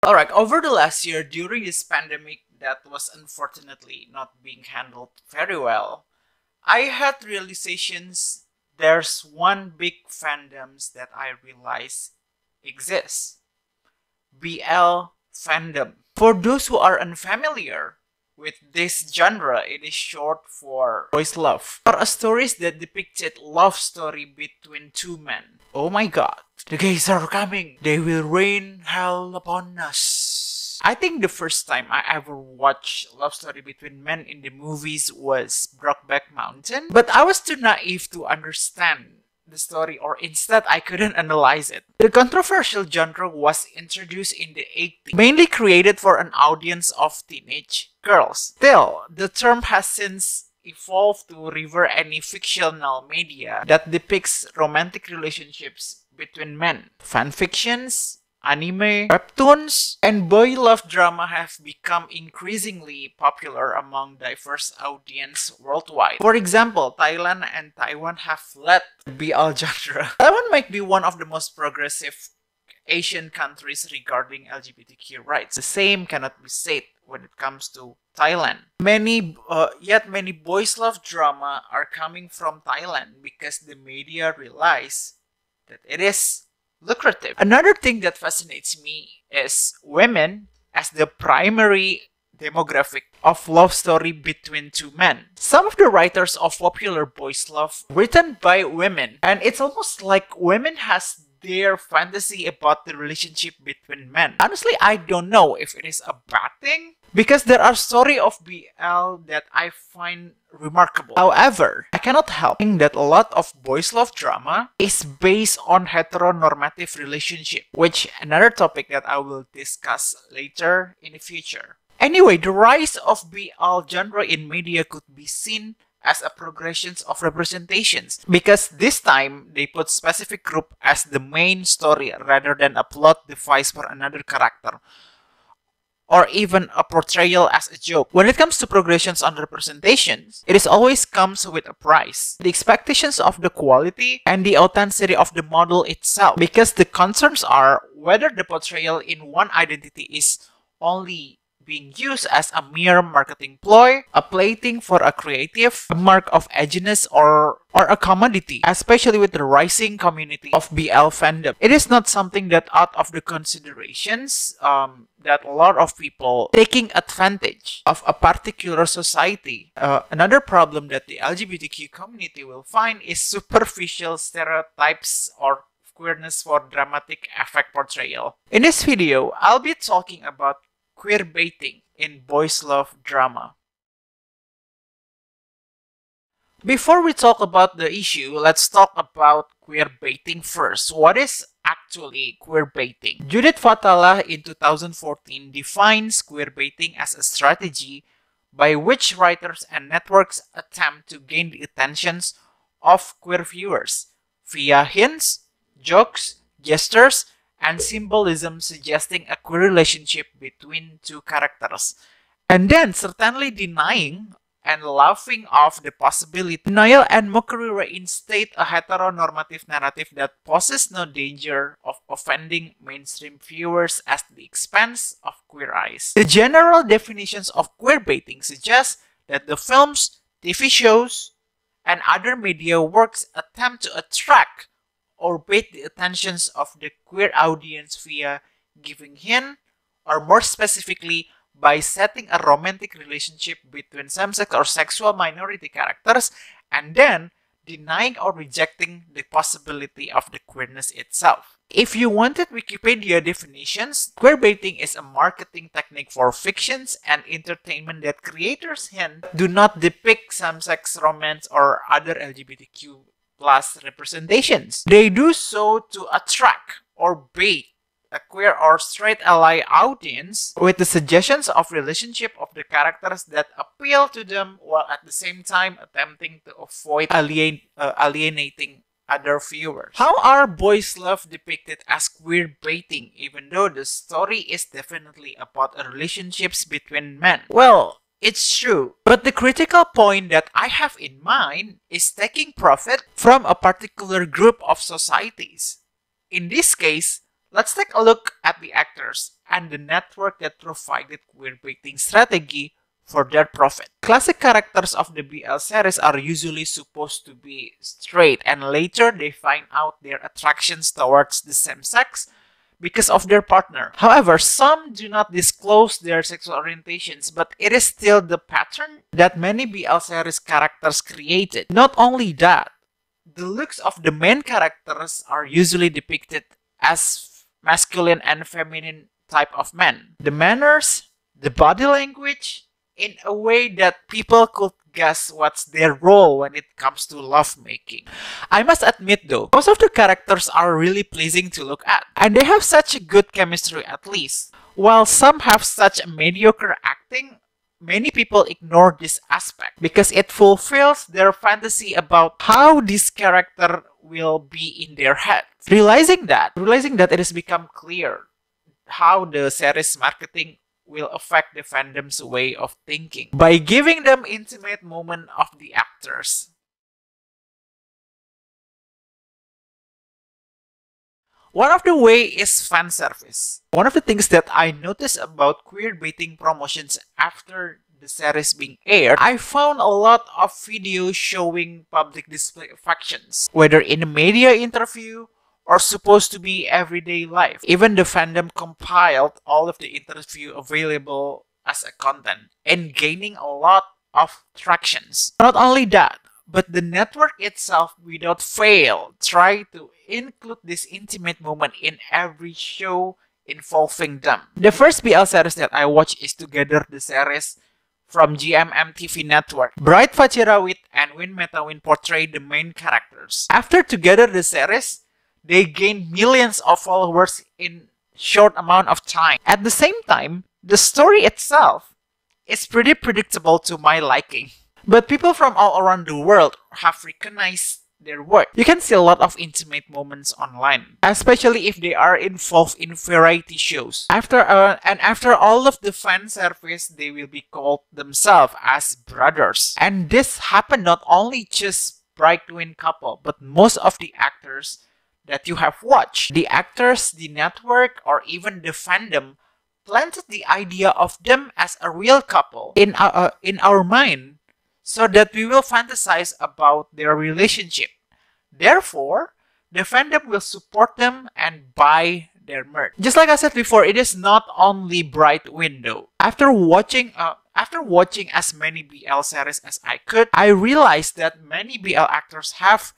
Alright, over the last year, during this pandemic that was unfortunately not being handled very well, I had realizations there's one big fandoms that I realize exists. BL fandom. For those who are unfamiliar with this genre, it is short for boys love. Or stories that depicted love story between two men. Oh my god, the gays are coming. They will rain hell upon us. I think the first time I ever watched love story between men in the movies was Brokeback Mountain. But I was too naive to understand the story, or instead I couldn't analyze it. The controversial genre was introduced in the 80s, mainly created for an audience of teenage girls. Still, the term has since evolved to revere any fictional media that depicts romantic relationships between men. Fanfictions, anime, webtoons, and boy love drama have become increasingly popular among diverse audience worldwide. For example, Thailand and Taiwan have led the BL genre. Taiwan might be one of the most progressive Asian countries regarding LGBTQ rights. The same cannot be said when it comes to Thailand. Yet many boys love drama are coming from Thailand because the media realize that it is lucrative. Another thing that fascinates me is women as the primary demographic of love story between two men. Some of the writers of popular boys love written by women, and it's almost like women has their fantasy about the relationship between men. Honestly, I don't know if it is a bad thing, because there are stories of BL that I find remarkable. However, I cannot help think that a lot of boys love drama is based on heteronormative relationship, which another topic that I will discuss later in the future. Anyway, the rise of BL genre in media could be seen as a progression of representations, because this time they put specific group as the main story rather than a plot device for another character, or even a portrayal as a joke. When it comes to progressions on representations, it is always comes with a price. The expectations of the quality and the authenticity of the model itself, because the concerns are whether the portrayal in one identity is only being used as a mere marketing ploy, a plaything for a creative, a mark of edginess, or a commodity, especially with the rising community of BL fandom. It is not something that out of the considerations that a lot of people taking advantage of a particular society. Another problem that the LGBTQ community will find is superficial stereotypes or queerness for dramatic effect portrayal. In this video, I'll be talking about queerbaiting in boys love drama. Before we talk about the issue, let's talk about queerbaiting first. What is actually queerbaiting? Judith Fatala in 2014 defines queerbaiting as a strategy by which writers and networks attempt to gain the attentions of queer viewers via hints, jokes, gestures, and symbolism suggesting a queer relationship between two characters, and then certainly denying and laughing off the possibility. Denial and mockery reinstate a heteronormative narrative that poses no danger of offending mainstream viewers at the expense of queer eyes. The general definitions of queerbaiting suggest that the films, TV shows, and other media works attempt to attract or bait the attentions of the queer audience via giving hint, or more specifically, by setting a romantic relationship between same-sex or sexual minority characters, and then denying or rejecting the possibility of the queerness itself. If you wanted Wikipedia definitions, queerbaiting is a marketing technique for fictions and entertainment that creators hint do not depict same-sex romance or other LGBTQ plus representations. They do so to attract or bait a queer or straight ally audience with the suggestions of relationship of the characters that appeal to them, while at the same time attempting to avoid alienating other viewers. How are boys love depicted as queer baiting, even though the story is definitely about relationships between men? Well, it's true, but the critical point that I have in mind is taking profit from a particular group of societies. In this case, Let's take a look at the actors and the network that provided queerbaiting strategy for their profit. Classic characters of the BL series are usually supposed to be straight, and later they find out their attractions towards the same sex because of their partner. However, some do not disclose their sexual orientations, but it is still the pattern that many BL series characters created. Not only that, the looks of the main characters are usually depicted as masculine and feminine type of men. The manners, the body language, in a way that people could guess what's their role when it comes to lovemaking. I must admit though, most of the characters are really pleasing to look at, and they have such a good chemistry at least. While some have such mediocre acting, many people ignore this aspect because it fulfills their fantasy about how this character will be in their head. Realizing that it has become clear how the series marketing will affect the fandom's way of thinking by giving them intimate moment of the actors. One of the way is fan service. One of the things that I noticed about queerbaiting promotions after the series being aired, I found a lot of videos showing public display affections, whether in a media interview or supposed to be everyday life. Even the fandom compiled all of the interview available as a content and gaining a lot of tractions. Not only that, but the network itself without fail try to include this intimate moment in every show involving them. The first BL series that I watched is Together, the series from GMM TV network. Bright Fajirawit and Win Metawin portrayed the main characters. After Together, the series, they gained millions of followers in short amount of time. At the same time, the story itself is pretty predictable to my liking. But people from all around the world have recognized their work. You can see a lot of intimate moments online, especially if they are involved in variety shows. After all of the fan service, they will be called themselves as brothers. And this happened not only just Bright Twin couple, but most of the actors that you have watched. The actors, the network, or even the fandom planted the idea of them as a real couple in our mind so that we will fantasize about their relationship. Therefore, the fandom will support them and buy their merch. Just like I said before, it is not only Bright Window. After watching as many BL series as I could, I realized that many BL actors have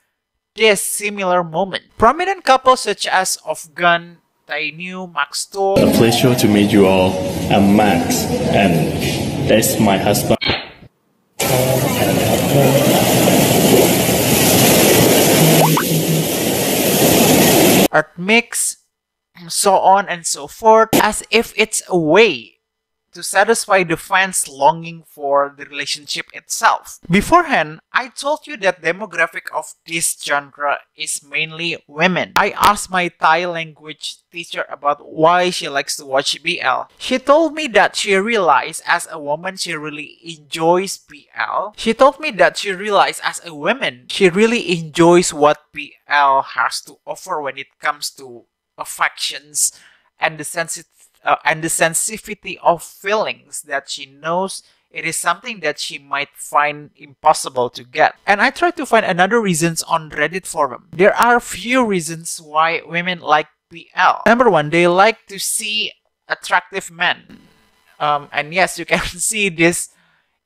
this similar moment. Prominent couples such as Afghan, Tainu, Max To. A pleasure to meet you all. I'm Max, and that's my husband. Art mix, so on and so forth, as if it's a way to satisfy the fans' longing for the relationship itself. Beforehand, I told you that demographic of this genre is mainly women. I asked my Thai language teacher about why she likes to watch BL. She told me that she realized as a woman she really enjoys BL. She told me that she realized as a woman she really enjoys what BL has to offer when it comes to affections and the sensitivity of feelings that she knows it is something that she might find impossible to get. And I tried to find another reasons on Reddit forum. There are few reasons why women like BL. Number one, they like to see attractive men. And yes, you can see this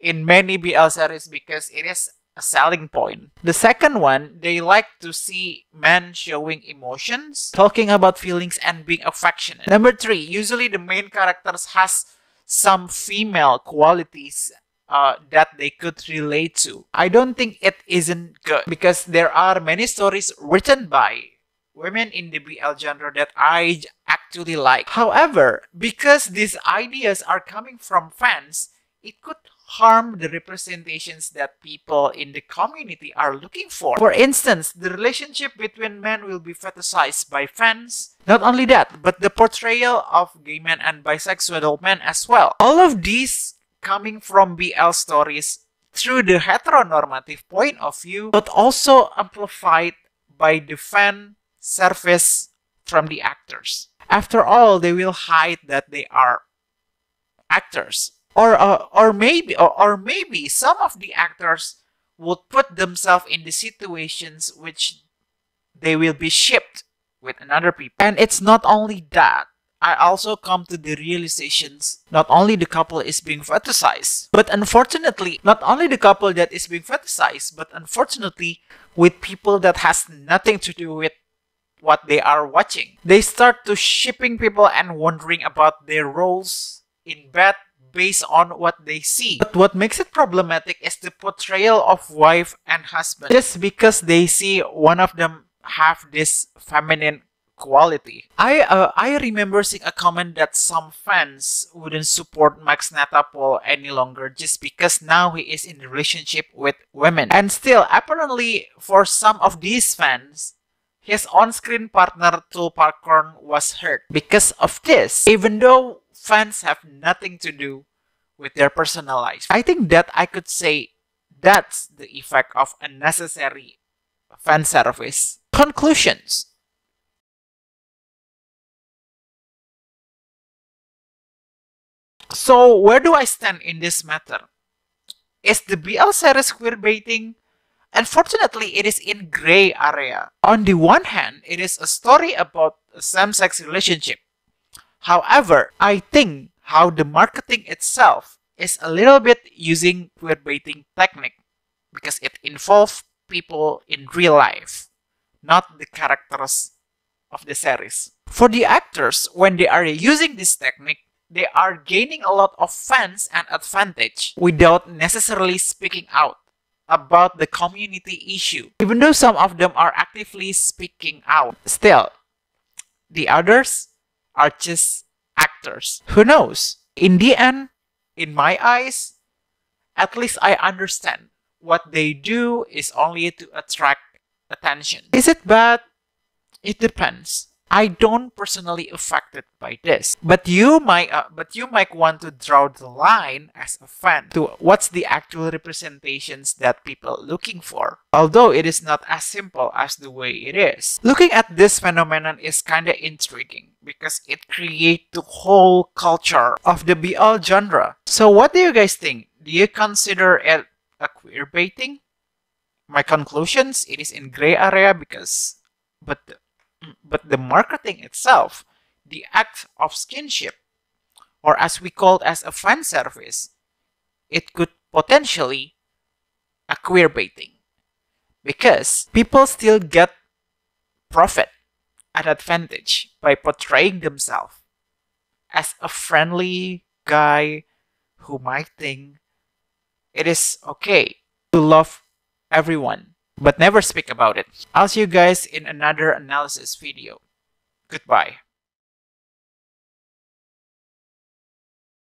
in many BL series because it is a selling point. The second one, they like to see men showing emotions, talking about feelings, and being affectionate. Number three, usually the main characters has some female qualities that they could relate to. I don't think it isn't good because there are many stories written by women in the BL genre that I actually like. However, because these ideas are coming from fans, it could harm the representations that people in the community are looking for. For instance, the relationship between men will be fetishized by fans. Not only that, but the portrayal of gay men and bisexual men as well. All of these coming from BL stories through the heteronormative point of view, but also amplified by the fan service from the actors. After all, they will hide that they are actors. Or maybe some of the actors would put themselves in the situations which they will be shipped with another people. And it's not only that. I also come to the realizations not only the couple is being fetishized, but unfortunately, not only the couple that is being fetishized, but unfortunately, with people that has nothing to do with what they are watching. They start to shipping people and wondering about their roles in bed based on what they see. But what makes it problematic is the portrayal of wife and husband just because they see one of them have this feminine quality. I remember seeing a comment that some fans wouldn't support Max Natapol any longer just because now he is in a relationship with women. And still, apparently, for some of these fans, his on-screen partner Tul Parkorn was hurt because of this, even though fans have nothing to do with their personal lives. I think that I could say that's the effect of unnecessary fan service. Conclusions. So, where do I stand in this matter? Is the BL series queerbaiting? Unfortunately, it is in gray area. On the one hand, it is a story about a same-sex relationship. However, I think how the marketing itself is a little bit using queerbaiting technique because it involves people in real life, not the characters of the series. For the actors, when they are using this technique, they are gaining a lot of fans and advantage without necessarily speaking out about the community issue. Even though some of them are actively speaking out, still, the others are just actors. Who knows? In the end, in my eyes, at least I understand what they do is only to attract attention. Is it bad? It depends. I don't personally affected by this, but you might want to draw the line as a fan to what's the actual representations that people looking for. Although it is not as simple as the way it is. Looking at this phenomenon is kind of intriguing because it creates the whole culture of the BL genre. So what do you guys think? Do you consider it a queerbaiting? My conclusions, it is in gray area because but the marketing itself, the act of skinship, or as we call it as a fan service, it could potentially a queerbaiting because people still get profit and advantage by portraying themselves as a friendly guy who might think it is okay to love everyone but never speak about it. I'll see you guys in another analysis video. Goodbye.